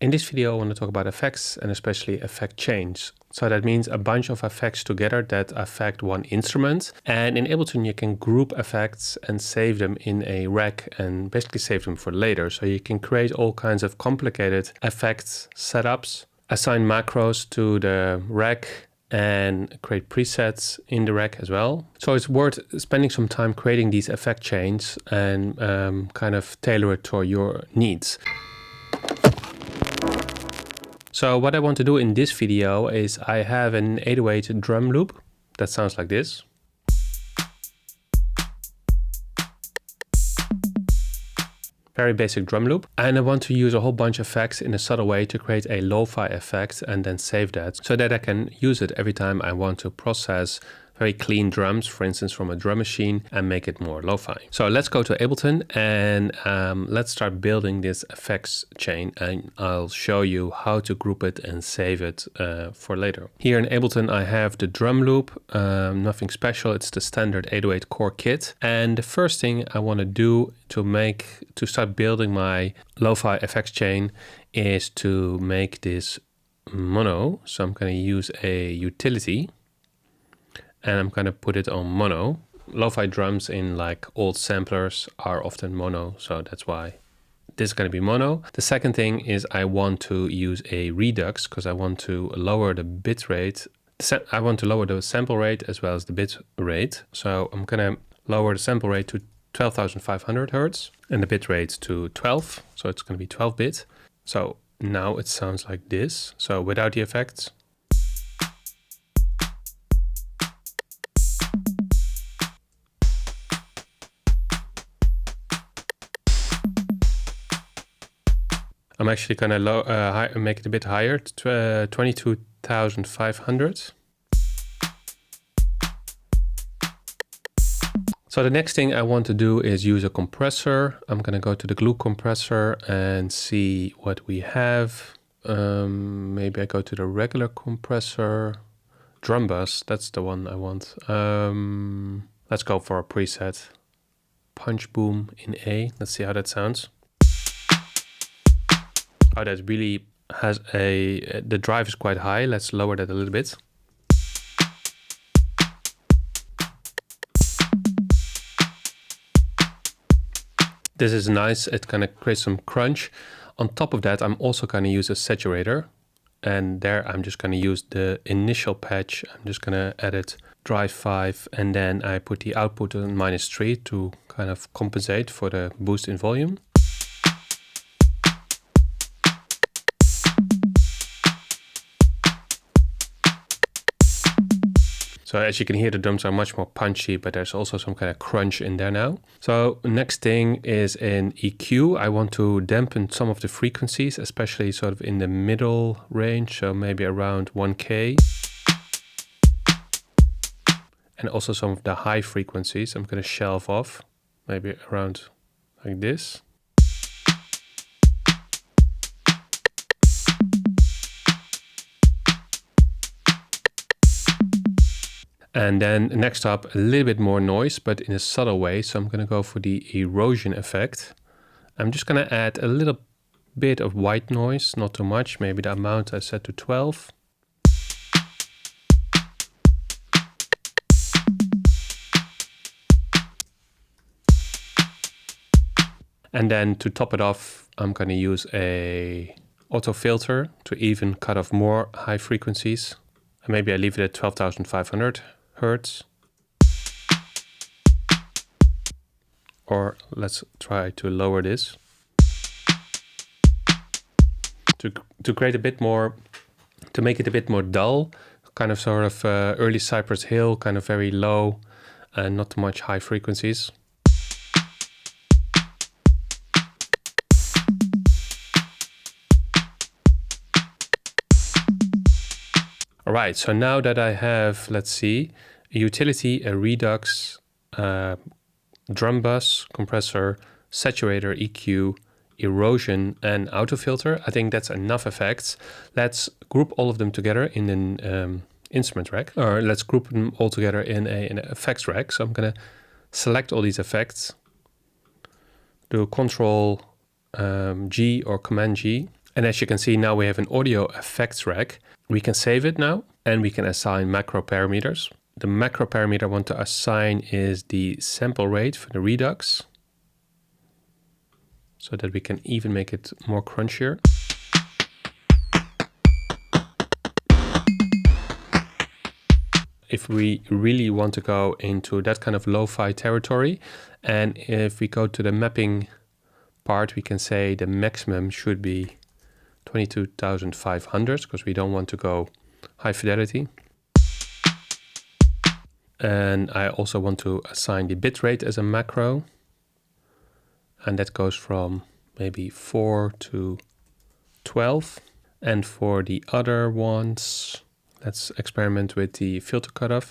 In this video, I want to talk about effects and especially effect chains. So that means a bunch of effects together that affect one instrument. And in Ableton, you can group effects and save them in a rack and basically save them for later. So you can create all kinds of complicated effects setups, assign macros to the rack, and create presets in the rack as well. So it's worth spending some time creating these effect chains and kind of tailor it to your needs. So what I want to do in this video is I have an 808 drum loop that sounds like this. Very basic drum loop. And I want to use a whole bunch of effects in a subtle way to create a lo-fi effect and then save that so that I can use it every time I want to process very clean drums, for instance, from a drum machine and make it more lo-fi. So let's go to Ableton and let's start building this effects chain, and I'll show you how to group it and save it for later. Here in Ableton, I have the drum loop, nothing special. It's the standard 808 core kit. And the first thing I want to do to start building my lo-fi effects chain is to make this mono. So I'm going to use a utility. And I'm going to put it on mono. Lo-fi drums in like old samplers are often mono, so that's why this is going to be mono. The second thing is I want to use a Redux because I want to lower the bit rate. I want to lower the sample rate as well as the bit rate. So I'm going to lower the sample rate to 12,500 Hertz and the bit rate to 12. So it's going to be 12 bit. So now it sounds like this. So without the effects. I'm actually going to make it a bit higher, to 22,500. So the next thing I want to do is use a compressor. I'm going to go to the glue compressor and see what we have. Maybe I go to the regular compressor. Drum bus, that's the one I want. Let's go for a preset. Punch boom in A. Let's see how that sounds. Oh, that really has the drive is quite high. Let's lower that a little bit. This is nice. It kind of creates some crunch. On top of that, I'm also going to use a saturator. And there I'm just going to use the initial patch. I'm just going to edit drive 5. And then I put the output on -3 to kind of compensate for the boost in volume. So as you can hear, the drums are much more punchy, but there's also some kind of crunch in there now. So next thing is in EQ. I want to dampen some of the frequencies, especially sort of in the middle range. So maybe around 1K. And also some of the high frequencies I'm going to shelve off, maybe around like this. And then next up, a little bit more noise, but in a subtle way. So I'm going to go for the erosion effect. I'm just going to add a little bit of white noise, not too much. Maybe the amount I set to 12. And then to top it off, I'm going to use a auto filter to even cut off more high frequencies. And maybe I leave it at 12,500 Hertz. Or let's try to lower this. To create a bit more, to make it a bit more dull, kind of sort of early Cypress Hill, kind of very low and not too much high frequencies. All right, so now that I have, let's see, a utility, a Redux, drum bus, compressor, saturator, EQ, erosion, and auto filter, I think that's enough effects. Let's group all of them together in an instrument rack, or let's group them all together in an effects rack. So I'm going to select all these effects, do Control G or Command G, And as you can see, now we have an audio effects rack. We can save it now and we can assign macro parameters. The macro parameter I want to assign is the sample rate for the Redux, so that we can even make it more crunchier. If we really want to go into that kind of lo-fi territory, and if we go to the mapping part, we can say the maximum should be 22,500 because we don't want to go high fidelity. And I also want to assign the bitrate as a macro, and that goes from maybe 4 to 12. And for the other ones, let's experiment with the filter cutoff.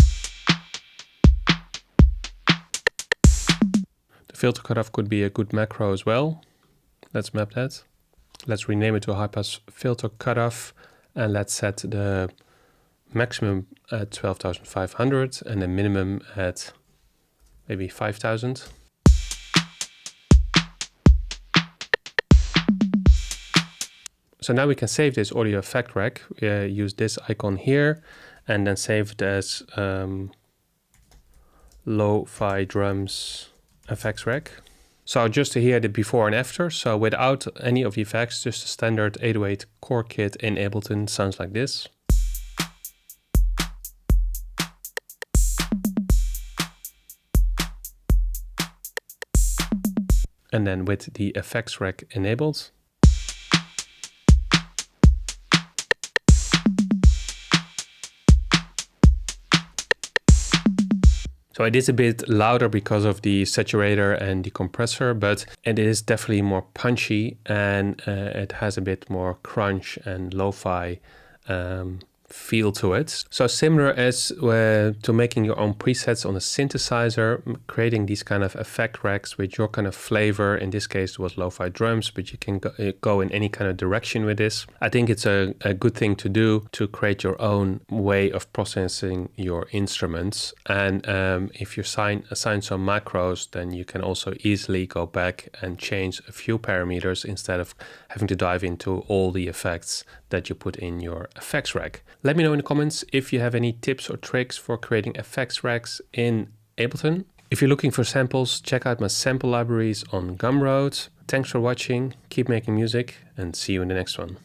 The filter cutoff could be a good macro as well. Let's map that. Let's rename it to high pass filter cutoff, and let's set the maximum at 12,500 and the minimum at maybe 5,000. So now we can save this audio effect rack. Use this icon here and then save it as lo-fi drums effects rack. So just to hear the before and after, so without any of the effects, just a standard 808 core kit in Ableton sounds like this. And then with the effects rack enabled. So it is a bit louder because of the saturator and the compressor, but it is definitely more punchy, and it has a bit more crunch and lo-fi feel to it. So similar as to making your own presets on a synthesizer, creating these kind of effect racks with your kind of flavor. In this case it was lo-fi drums, but you can go in any kind of direction with this. I think it's a good thing to do to create your own way of processing your instruments. And if you assign some macros, then you can also easily go back and change a few parameters instead of having to dive into all the effects that you put in your effects rack. Let me know in the comments if you have any tips or tricks for creating effects racks in Ableton. If you're looking for samples, check out my sample libraries on Gumroad. Thanks for watching, keep making music, and see you in the next one.